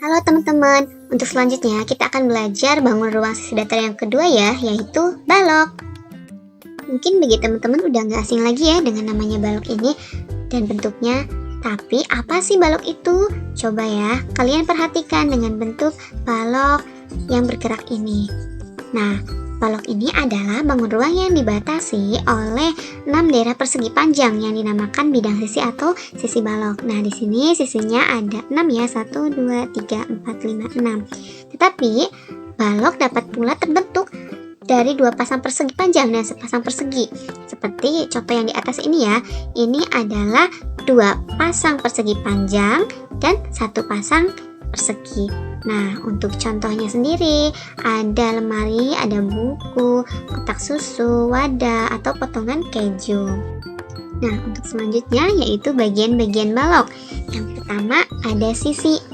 Halo teman-teman, untuk selanjutnya kita akan belajar bangun ruang sisi datar yang kedua ya, yaitu balok. Mungkin bagi teman-teman udah nggak asing lagi ya dengan namanya balok ini dan bentuknya. Tapi apa sih balok itu? Coba ya, kalian perhatikan dengan bentuk balok yang bergerak ini. Nah, balok ini adalah bangun ruang yang dibatasi oleh 6 daerah persegi panjang yang dinamakan bidang sisi atau sisi balok. Nah, di sini sisinya ada 6 ya, 1, 2, 3, 4, 5, 6. Tetapi balok dapat pula terbentuk dari 2 pasang persegi panjang dan sepasang persegi. Seperti contoh yang di atas ini ya. Ini adalah 2 pasang persegi panjang dan 1 pasang persegi. Nah, untuk contohnya sendiri, ada lemari, ada buku, kotak susu, wadah, atau potongan keju. Nah, untuk selanjutnya yaitu bagian-bagian balok. Yang pertama ada sisi.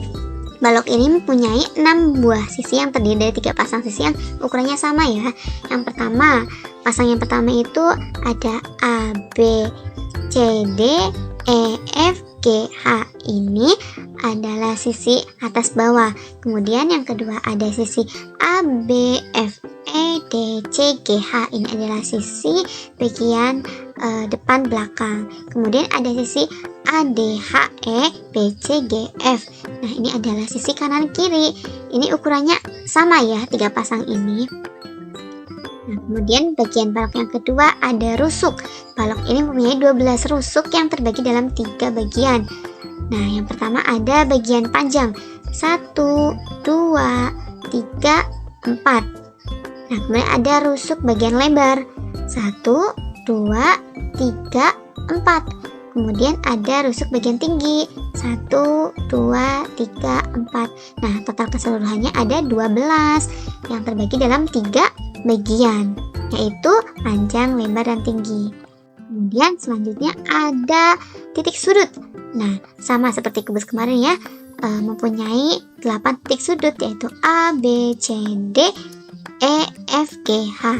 Balok ini mempunyai 6 buah sisi yang terdiri dari 3 pasang sisi yang ukurannya sama ya. Yang pertama, pasang yang pertama itu ada A, B, C, D, E, F, G, H. Ini adalah sisi atas bawah. Kemudian yang kedua ada sisi A, B, F, E, D, C, G, H. Ini adalah sisi bagian depan belakang. Kemudian ada sisi A, D, H, E, B, C, G, F. Nah, ini adalah sisi kanan kiri. Ini ukurannya sama ya, 3 pasang ini. Nah, kemudian bagian balok yang kedua ada rusuk. Balok ini mempunyai 12 rusuk yang terbagi dalam 3 bagian. Nah, yang pertama ada bagian panjang 1, 2, 3, 4. Nah, kemudian ada rusuk bagian lebar 1, 2, 3, 4. Kemudian ada rusuk bagian tinggi 1, 2, 3, 4. Nah, total keseluruhannya ada 12 yang terbagi dalam 3 bagian, yaitu panjang, lebar, dan tinggi. Kemudian selanjutnya ada titik sudut. Nah, sama seperti kubus kemarin ya, mempunyai 8 titik sudut yaitu A, B, C, D, E, F, G, H.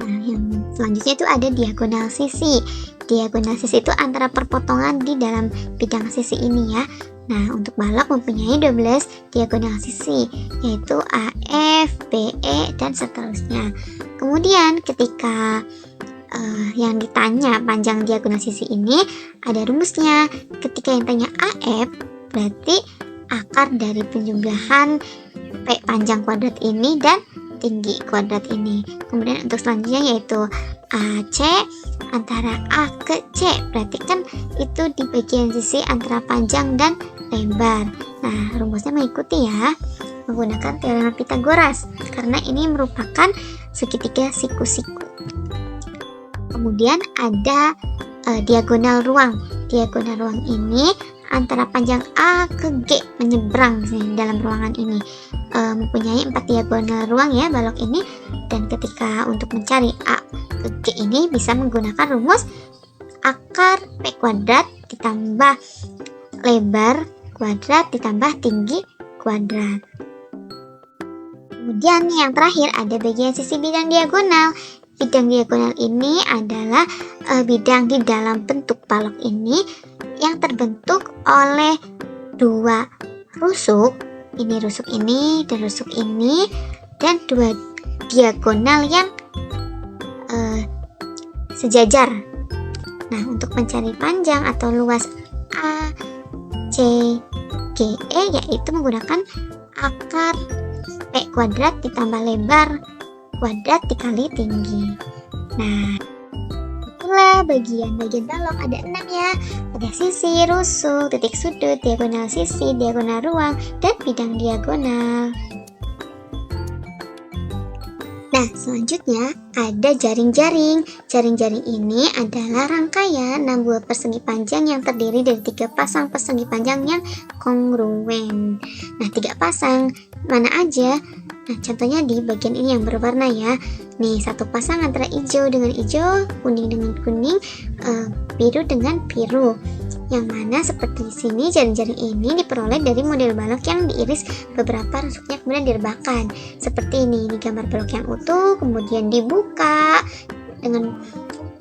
Nah, yang selanjutnya itu ada diagonal sisi. Diagonal sisi itu antara perpotongan di dalam bidang sisi ini ya. Nah, untuk balok mempunyai 12 diagonal sisi, yaitu A, F, B, E, dan seterusnya. Kemudian ketika yang ditanya panjang diagonal sisi ini, ada rumusnya. Ketika yang tanya AF, berarti akar dari penjumlahan P panjang kuadrat ini dan tinggi kuadrat ini. Kemudian untuk selanjutnya yaitu AC antara A ke C, berarti kan itu di bagian sisi antara panjang dan lebar. Nah, rumusnya mengikuti ya, menggunakan teorema Pythagoras karena ini merupakan segitiga siku-siku. Kemudian ada diagonal ruang. Diagonal ruang ini antara panjang A ke G menyeberang dalam ruangan ini. Mempunyai 4 diagonal ruang ya balok ini, dan ketika untuk mencari A ke G ini bisa menggunakan rumus akar P kuadrat ditambah lebar kuadrat ditambah tinggi kuadrat. Kemudian yang terakhir ada bagian sisi bidang diagonal. Bidang diagonal ini adalah bidang di dalam bentuk balok ini yang terbentuk oleh 2 rusuk. Ini rusuk ini dan rusuk ini, dan 2 diagonal yang sejajar. Nah, untuk mencari panjang atau luas A, C, G, E yaitu menggunakan akar P kuadrat ditambah lebar kuadrat dikali tinggi. Nah, itulah bagian-bagian balok, ada 6 ya. Ada sisi, rusuk, titik sudut, diagonal sisi, diagonal ruang, dan bidang diagonal. Nah, selanjutnya ada jaring-jaring. Jaring-jaring ini adalah rangkaian 6 buah persegi panjang yang terdiri dari 3 pasang persegi panjang yang kongruen. Nah, 3 pasang mana aja? Nah, contohnya di bagian ini yang berwarna ya. Nih, 1 pasang antara hijau dengan hijau, kuning dengan kuning, biru dengan biru. Yang mana seperti di sini jaring-jaring ini diperoleh dari model balok yang diiris beberapa rusuknya kemudian direbahkan. Seperti ini gambar balok yang utuh, kemudian dibuka dengan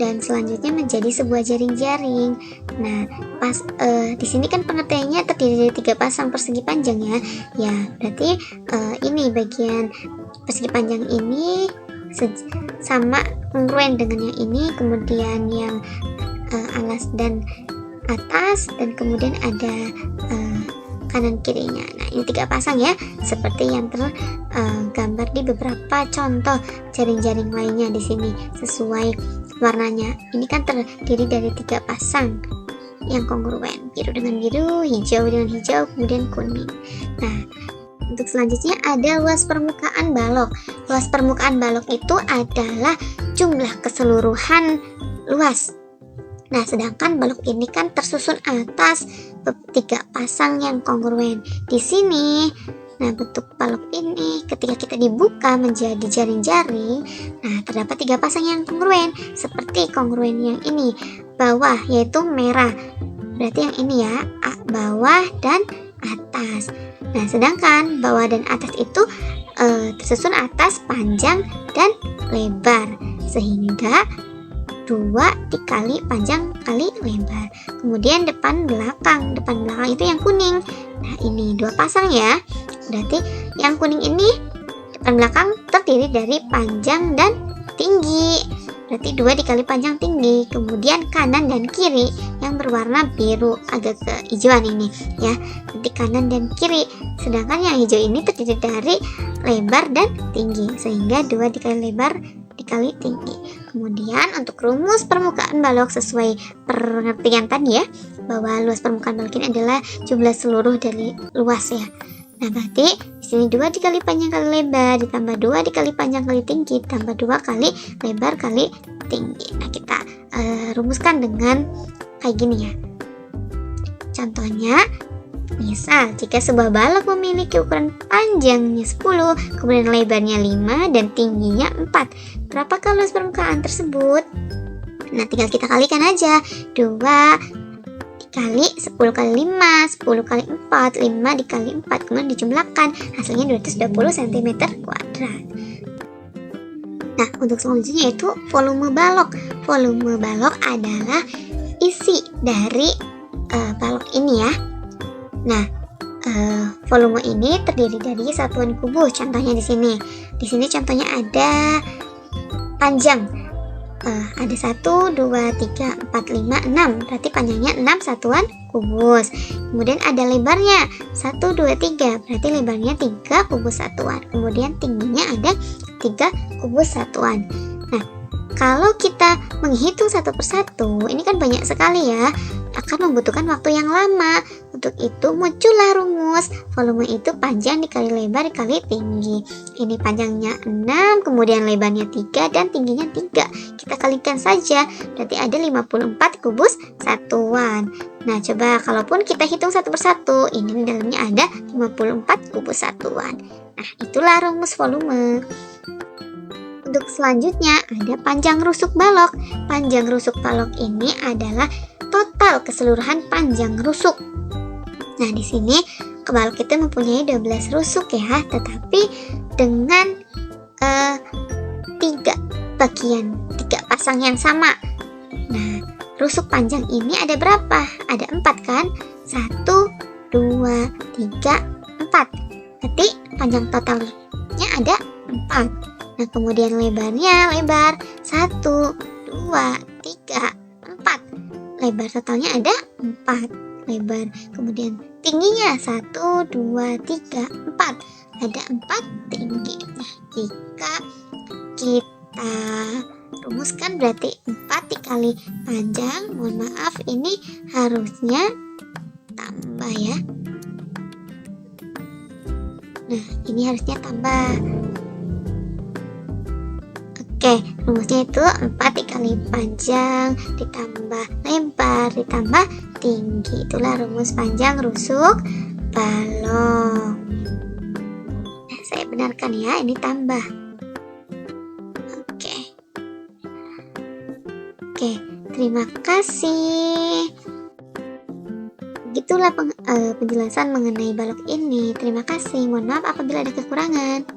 dan selanjutnya menjadi sebuah jaring-jaring. Nah, di sini kan pengertiannya terdiri dari 3 pasang persegi panjang ya. Ya, berarti ini bagian persegi panjang ini sama kongruen dengan yang ini, kemudian yang alas dan atas, dan kemudian ada kanan kirinya. Nah, ini 3 pasang ya, seperti yang tergambar di beberapa contoh jaring-jaring lainnya di sini sesuai warnanya. Ini kan terdiri dari 3 pasang yang kongruen, biru dengan biru, hijau dengan hijau, kemudian kuning. Nah, untuk selanjutnya ada luas permukaan balok. Luas permukaan balok itu adalah jumlah keseluruhan luas. Nah, sedangkan balok ini kan tersusun atas 3 pasang yang kongruen. Di sini, nah bentuk balok ini ketika kita dibuka menjadi jaring-jaring, nah terdapat 3 pasang yang kongruen, seperti kongruen yang ini, bawah yaitu merah. Berarti yang ini ya, bawah dan atas. Nah, sedangkan bawah dan atas itu tersusun atas, panjang, dan lebar, sehingga 2 dikali panjang kali lebar. Kemudian depan belakang itu yang kuning. Nah, ini 2 pasang ya. Berarti yang kuning ini depan belakang terdiri dari panjang dan tinggi. Berarti 2 dikali panjang tinggi. Kemudian kanan dan kiri yang berwarna biru agak kehijauan ini ya. Nanti kanan dan kiri. Sedangkan yang hijau ini terdiri dari lebar dan tinggi, sehingga 2 dikali lebar dikali tinggi. Kemudian untuk rumus permukaan balok sesuai pengertian tadi ya, bahwa luas permukaan balok ini adalah jumlah seluruh dari luas ya. Nah, berarti di sini 2 dikali panjang kali lebar ditambah 2 dikali panjang kali tinggi tambah 2 kali lebar kali tinggi. Nah, kita rumuskan dengan kayak gini ya. Contohnya, misal jika sebuah balok memiliki ukuran panjangnya 10, kemudian lebarnya 5 dan tingginya 4, berapakah luas permukaan tersebut? Nah, tinggal kita kalikan aja. 2 dikali 10 kali 5, 10 kali 4, 5 dikali 4, kemudian dijumlahkan, hasilnya 220 cm kuadrat. Nah, untuk selanjutnya yaitu volume balok. Volume balok adalah isi dari balok ini ya. Nah, volume ini terdiri dari satuan kubus. Contohnya di sini. Di sini contohnya ada panjang. Ada 1, 2, 3, 4, 5, 6. Berarti panjangnya 6 satuan kubus. Kemudian ada lebarnya 1, 2, 3. Berarti lebarnya 3 kubus satuan. Kemudian tingginya ada 3 kubus satuan. Nah, kalau kita menghitung satu persatu, ini kan banyak sekali ya, akan membutuhkan waktu yang lama. Untuk itu muncullah rumus volume itu panjang dikali lebar dikali tinggi. Ini panjangnya 6, kemudian lebarnya 3 dan tingginya 3. Kita kalikan saja, berarti ada 54 kubus satuan. Nah, coba kalaupun kita hitung satu persatu, ini di dalamnya ada 54 kubus satuan. Nah, itulah rumus volume. Untuk selanjutnya ada panjang rusuk balok. Panjang rusuk balok ini adalah total keseluruhan panjang rusuk. Nah, di sini balok itu mempunyai 12 rusuk ya, tetapi dengan 3 bagian, 3 pasang yang sama. Nah, rusuk panjang ini ada berapa? Ada 4 kan? 1, 2, 3, 4. Berarti panjang totalnya ada 4. Nah, kemudian lebarnya lebar 1, 2, 3, 4. Lebar totalnya ada 4 lebar. Kemudian tingginya 1, 2, 3, 4. Ada 4 tinggi. Nah, jika kita rumuskan berarti 4 dikali panjang, mohon maaf ini harusnya tambah ya. Nah, ini harusnya tambah. Oke, rumusnya itu 4 dikali panjang ditambah lebar ditambah tinggi. Itulah rumus panjang rusuk balok. Nah, saya benarkan ya, ini tambah. Oke, terima kasih. Begitulah penjelasan mengenai balok ini. Terima kasih. Mohon maaf apabila ada kekurangan.